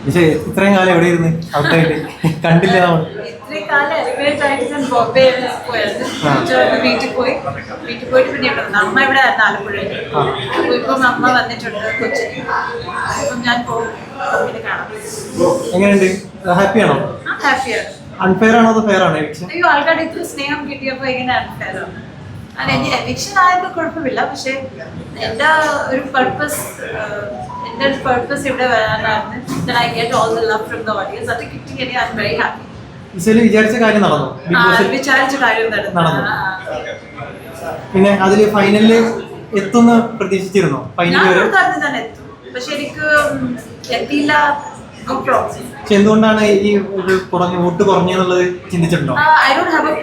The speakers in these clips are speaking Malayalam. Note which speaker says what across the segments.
Speaker 1: പക്ഷേ ഇത്രയും കാലം എവിടെ ഇരുന്ന് ഔട്ടായിട്ട് കണ്ടില്ല നമ്മൾ.
Speaker 2: ഇത്രയും കാലം എലിമിനേറ്റ് ആയിട്ട് ഞാൻ ബോംബെയിൽ പോയായിരുന്നു. വീട്ടിൽ പോയിട്ട് പിന്നെ ഇവിടെ വന്നു. അമ്മ ഇവിടെ ആയിരുന്നു ആലപ്പുഴയിൽ. അപ്പോൾ ഇപ്പം അമ്മ വന്നിട്ടുണ്ട് കൊച്ചിന്. അപ്പം ഞാൻ പോകും പിന്നെ കാണാം.
Speaker 1: എങ്ങനെയുണ്ട്? ഹാപ്പിയാണോ?
Speaker 2: ഹാപ്പിയാണ്.
Speaker 1: അൺഫെയർ ആണോ അതോ ഫെയർ ആണോ എവിക്ഷൻ?
Speaker 2: അയ്യോ, ആൾക്കാരുടെ ഇത്ര സ്നേഹം കിട്ടിയപ്പോൾ എങ്ങനെ അൺഫെയർ ആണ്? എവിക്ഷൻ ആയപ്പോൾ കുഴപ്പമില്ല. പക്ഷെ എൻ്റെ ഒരു പർപ്പസ് ഇവിടെ വരാനായിരുന്നു. I get all the love from the audience. അത് കിട്ടിയെങ്കിൽ ഐ എം വെരി ഹാപ്പി.
Speaker 1: വിചാരിച്ച കാര്യം നടന്നു.
Speaker 2: വിചാരിച്ച കാര്യം നടന്നു.
Speaker 1: പിന്നെ അതില് ഫൈനലില് എത്തുന്ന പ്രതീക്ഷിച്ചിരുന്നോ? ഫൈനൽ വരെ
Speaker 2: ഞാൻ എത്തും, പക്ഷെ എനിക്ക് എത്തിയില്ല.
Speaker 1: എന്തുകൊണ്ടാണ് ഈ ഒരു വോട്ട് കുറഞ്ഞെന്നുള്ളത് ചിന്തിച്ചിട്ടുണ്ടോ?
Speaker 2: I don't have A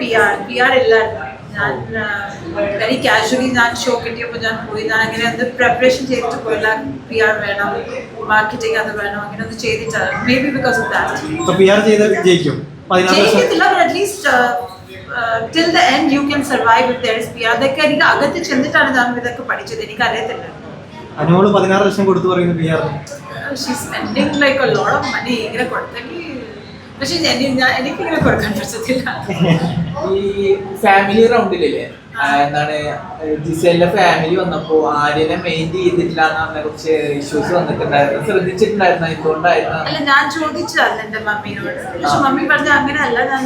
Speaker 2: PR ഇല്ലായിരുന്നു. ഞാൻ വെരി കാഷ്വലി ഞാൻ ഷോ കിട്ടിയപ്പോൾ ഞാൻ പോയി. ഞാൻ അങ്ങനെ അത് പ്രിപ്പറേഷൻ ചെയ്തിട്ട് പോയില്ല. PR വേണം, മാർക്കറ്റിംഗ് അത് വേണം, അങ്ങനെ ഒന്നും ചെയ്തിട്ടാണ്. Maybe because of that.
Speaker 1: PR ചെയ്ത് ജയിക്കും.
Speaker 2: ജയിക്കത്തില്ല, but at least till the end you can survive if there is PR. അതൊക്കെ എനിക്ക് അകത്ത് ചെന്നിട്ടാണ് ഞാൻ ഇതൊക്കെ പഠിച്ചത്. എനിക്ക് അറിയത്തില്ല.
Speaker 1: അനുമോള് 16 ലക്ഷം കൊടുത്തു പറയുന്നു PR.
Speaker 2: She's spending like a lot of money. ഇങ്ങനെ കൊടുത്തെങ്കിൽ പക്ഷെ എനിക്കിങ്ങനെ കൊടുക്കാൻ പറ്റത്തില്ല.
Speaker 3: ഈ ഫാമിലി റൗണ്ടിലില്ലേ എന്താണ് ജിസേലിന്റെ ഫാമിലി വന്നപ്പോ ആര്യനെ മെയിൻ ചെയ്തിട്ടില്ല എന്ന് കുറച്ച് ഇഷ്യൂസ് വന്നിട്ടുണ്ടായിരുന്നു. ശ്രദ്ധിച്ചിട്ടുണ്ടായിരുന്നു? എന്തുകൊണ്ടായിരുന്നു?
Speaker 2: അല്ല, ഞാൻ ചോദിച്ചതാണ് എന്റെ മമ്മിയോട്. പക്ഷെ മമ്മി പറഞ്ഞ അങ്ങനെയല്ല. ഞാൻ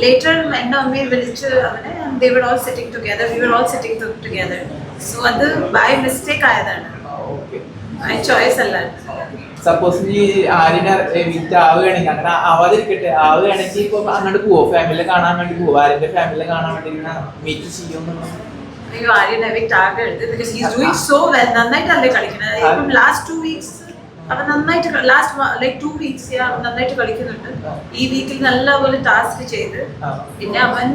Speaker 2: ലേറ്റർ എന്റെ മമ്മിയെ വിളിച്ച് അവനെ they were all sitting together. We were all sitting together. So അത് ബൈ മിസ്റ്റേക്ക് ആയതാണ്. ബൈ ചോയ്സ് അല്ല.
Speaker 3: സപ്പോസ് ഈ ആര്യനെ വിറ്റ് ആവുകയാണെങ്കിൽ അങ്ങനെ ആവാതിരിക്കട്ടെ, ആവുകയാണെങ്കിൽ ഇപ്പൊ അങ്ങോട്ട് പോവോ? ഫാമിലിയെ കാണാൻ വേണ്ടി പോവോ? ആര്യന്റെ ഫാമിലിയെ കാണാൻ വേണ്ടി ഇങ്ങനെ മീറ്റ് ചെയ്യുമെന്ന്?
Speaker 2: അയ്യോ, ആര്യൻ എവിക്ട് ആകരുത്. Because he is doing so well. നന്നായിട്ടല്ലേ കളിക്കുന്നത്. ഇപ്പം ലാസ്റ്റ് 2 വീക്സ് അവൻ നന്നായിട്ട് ലൈക്ക് 2 വീക്സ് നന്നായിട്ട് കളിക്കുന്നുണ്ട്. ഈ വീക്കിൽ നല്ലപോലെ ടാസ്ക് ചെയ്ത് പിന്നെ അവൻ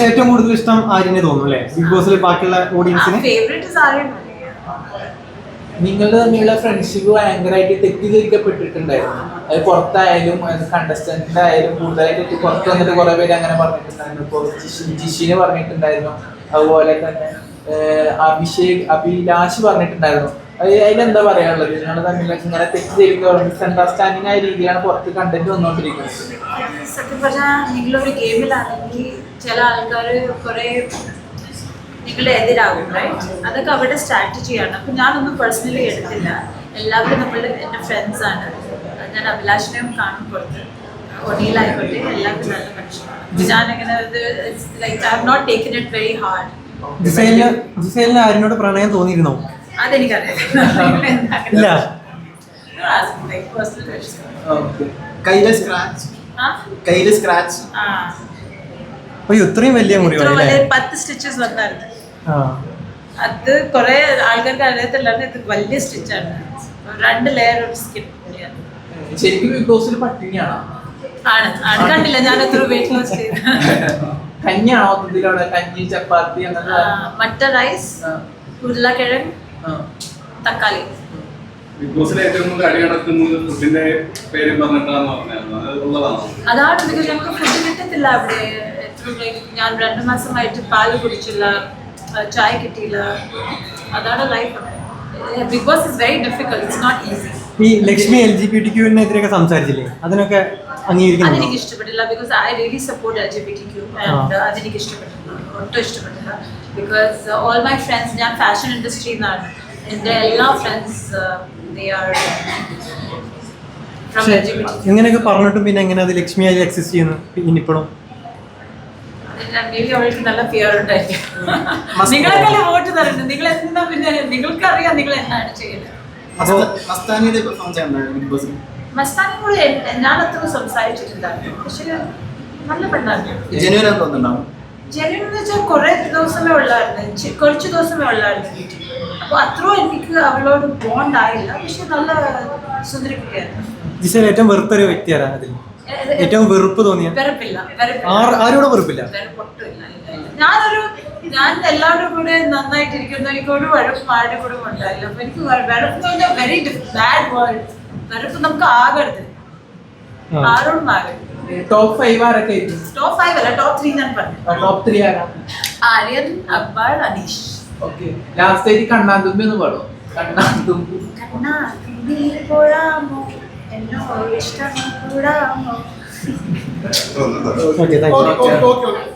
Speaker 1: ഏറ്റവും കൂടുതൽ ഇഷ്ടം ആര്യനെ തോന്നുന്നു അല്ലേ ബിഗ് ബോസിൽ? ബാക്കിയുള്ള ഓഡിയൻസിന്
Speaker 2: ഫേവറേറ്റ് ഇസ് ആര്യൻ.
Speaker 3: നിങ്ങളുടെ തമ്മിലുള്ള ഫ്രണ്ട്ഷിപ്പ് ഭയങ്കരമായിട്ട് തെറ്റിദ്ധരിക്കപ്പെട്ടിട്ടുണ്ടായിരുന്നു. അത് പുറത്തായാലും കണ്ടസ്റ്റന്റ് ആയാലും കൂടുതലായിട്ട് പുറത്ത് വന്നിട്ട് കുറെ പേര് അങ്ങനെ പറഞ്ഞിട്ടുണ്ടായിരുന്നു. ഇപ്പോൾ ജിഷിന് പറഞ്ഞിട്ടുണ്ടായിരുന്നു, അതുപോലെ തന്നെ അഭിലാഷ് പറഞ്ഞിട്ടുണ്ടായിരുന്നു. അതിലെന്താ പറയാനുള്ളത്? നിങ്ങൾ തമ്മിലൊക്കെ ഇങ്ങനെ തെറ്റിദ്ധരിക്കുക മിസ്അണ്ടർസ്റ്റാൻഡിങ് ആയ രീതിയിലാണ് പുറത്ത് കണ്ടന്റ് വന്നുകൊണ്ടിരിക്കുന്നത്.
Speaker 2: സത്യം പറഞ്ഞാൽ നിങ്ങളൊരു ഗെയിമിലാണെങ്കിൽ ചില ആൾക്കാർ കുറെ നിങ്ങളുടെ എതിരാകും, റൈറ്റ്? അതൊക്കെ അവരുടെ സ്ട്രാറ്റജിയാണ്. അപ്പം ഞാനൊന്നും പേഴ്സണലി എടുത്തില്ല. എല്ലാവരും എൻ്റെ ഫ്രണ്ട്സാണ്. ഞാൻ അഭിലാഷിനെയും കാണും പുറത്ത്. ഒടിയിലായിക്കോട്ടെ, എല്ലാവരും നല്ല മനുഷ്യരാണ്. ഞാനങ്ങനെ like I have not taken it very hard.
Speaker 1: ജിസേലിന് ആര്യനോട് പ്രണയം തോന്നിയിരുന്നോ?
Speaker 2: അതെനിക്കറിയാം.
Speaker 1: ഇത്രയും വലിയ മുറിവ്
Speaker 2: 10 സ്റ്റിച്ചസ് വന്നായിരുന്നു. അത് കുറെ ആൾക്കാർക്ക് അറിയത്തില്ലായിരുന്നു. ഇത് വലിയ സ്റ്റിച്ചാണ്. 2 ലെയർ ഓഫ് സ്കിൻ.
Speaker 3: ശരിക്കും ബിഗ് ബോസിൽ പട്ടിണിയാണോ?
Speaker 2: ആണ്. കണ്ടില്ല ഞാൻ എത്ര വെയിറ്റ് ലോസ് ചെയ്തു.
Speaker 3: കഞ്ഞിയാണോ? കഞ്ഞി, ചപ്പാത്തി, അങ്ങനെ
Speaker 2: മട്ട റൈസ്, ഉരുളക്കിഴങ്ങ്, തക്കാളി.
Speaker 4: ബിഗ് ബോസിലെ ഏറ്റവും കൂടുതൽ അടി നടക്കുന്നത് ഫുഡിന്റെ പേര് പറഞ്ഞിട്ടാണ്
Speaker 2: അതാണ്. ബിക്കോസ് നമുക്ക് ഫുഡ് കിട്ടത്തില്ല അവിടെ. ഞാൻ 2 മാസമായിട്ട് പാല് കുടിച്ചില്ല, ചായ കിട്ടിയില്ല. അതാണ് life. Bigg Boss is very difficult. It's not easy.
Speaker 1: ഈ ലക്ഷ്മി LGBTQ-നെതിരെയൊക്കെ സംസാരിച്ചില്ലേ, അതിനൊക്കെ അംഗീകരിക്കുന്നു?
Speaker 2: അതെനിക്ക് ഇഷ്ടപ്പെട്ടില്ല. Because I really support LGBTQ. അതെനിക്ക് ഇഷ്ടപ്പെട്ടില്ല, ഒട്ടും ഇഷ്ടപ്പെട്ടില്ല. ബിക്കോസ് ഓൾ മൈ ഫ്രണ്ട്സ്, ഞാൻ ഫാഷൻ ഇൻഡസ്ട്രിയിൽ നിന്നാണ്. എൻ്റെ എല്ലാ ഫ്രണ്ട്സ് ഫ്രം LGBTQ.
Speaker 1: ഇങ്ങനെയൊക്കെ പറഞ്ഞിട്ടും പിന്നെ എങ്ങനെ അത് ലക്ഷ്മിയായി എക്സിസ്റ്റ് ചെയ്യുന്നു ഇനിയിപ്പോഴും?
Speaker 2: അവൾക്ക് നല്ല ഫിയർ ഉണ്ടായിരിക്കും. നിങ്ങളെല്ലാം വോട്ട് തരുന്നുണ്ട്. നിങ്ങൾ എന്താ പിന്നെ നിങ്ങൾക്കറിയാം നിങ്ങൾ എന്താണ് ചെയ്യുന്നത്. മസ്താനിനോട് ഞാൻ അത്ര സംസാരിച്ചിട്ടുണ്ടായിരുന്നു. പക്ഷെ നല്ല പെണ്ണായിരുന്നു. ജെന്യൂൻ എന്ന് വെച്ചാൽ കുറെ ദിവസമേ ഉള്ളായിരുന്നു, കുറച്ച് ദിവസമേ ഉള്ളായിരുന്നു വീട്ടിൽ. അപ്പൊ അത്രയും എനിക്ക് അവളോട് ബോണ്ട് ആയില്ല. പക്ഷെ നല്ല സുന്ദരി കുട്ടിയായിരുന്നു.
Speaker 1: ജിസേൽ ഏറ്റവും വെറുത്തൊരു വ്യക്തിയാണ് അതിൽ? ഏറ്റവും വെറുപ്പ് തോന്നിയ? ആരോടും വെറുപ്പില്ല.
Speaker 2: ഞാൻ എല്ലാവരുടെ കൂടെ നന്നായിട്ടിരിക്കുന്നു. എനിക്ക് ഒരു വഴക്കും ആരുടെ കൂടെ ഉണ്ടായില്ല. അപ്പൊ എനിക്ക് വെറുപ്പ് വെരി ബാഡ് വേർഡ്. വെറുപ്പ് നമുക്ക് ആകരുത്, ആരോടും ആകരുത്.
Speaker 3: ടോപ്പ് 5 ആരൊക്കെ?
Speaker 2: ടോപ്പ് 5 അല്ല, ടോപ്പ് 3 ഞാൻ പറഞ്ഞു.
Speaker 3: ടോപ്പ് 3 ആരാ?
Speaker 2: ആര്യൻ, അക്ബർ, അനീഷ്.
Speaker 3: ഓക്കെ. ലാസ്റ്റ് ആയിട്ട് കണ്ണാൻ തുമ്പി ഒന്ന് പാടോ? കണ്ണാത്തുമ്പി
Speaker 2: കണ്ണാ നീ പോഴാമോ എന്നോ ഇഷ്ടം കൂടാമോ
Speaker 1: okay thank you
Speaker 5: okay okay okay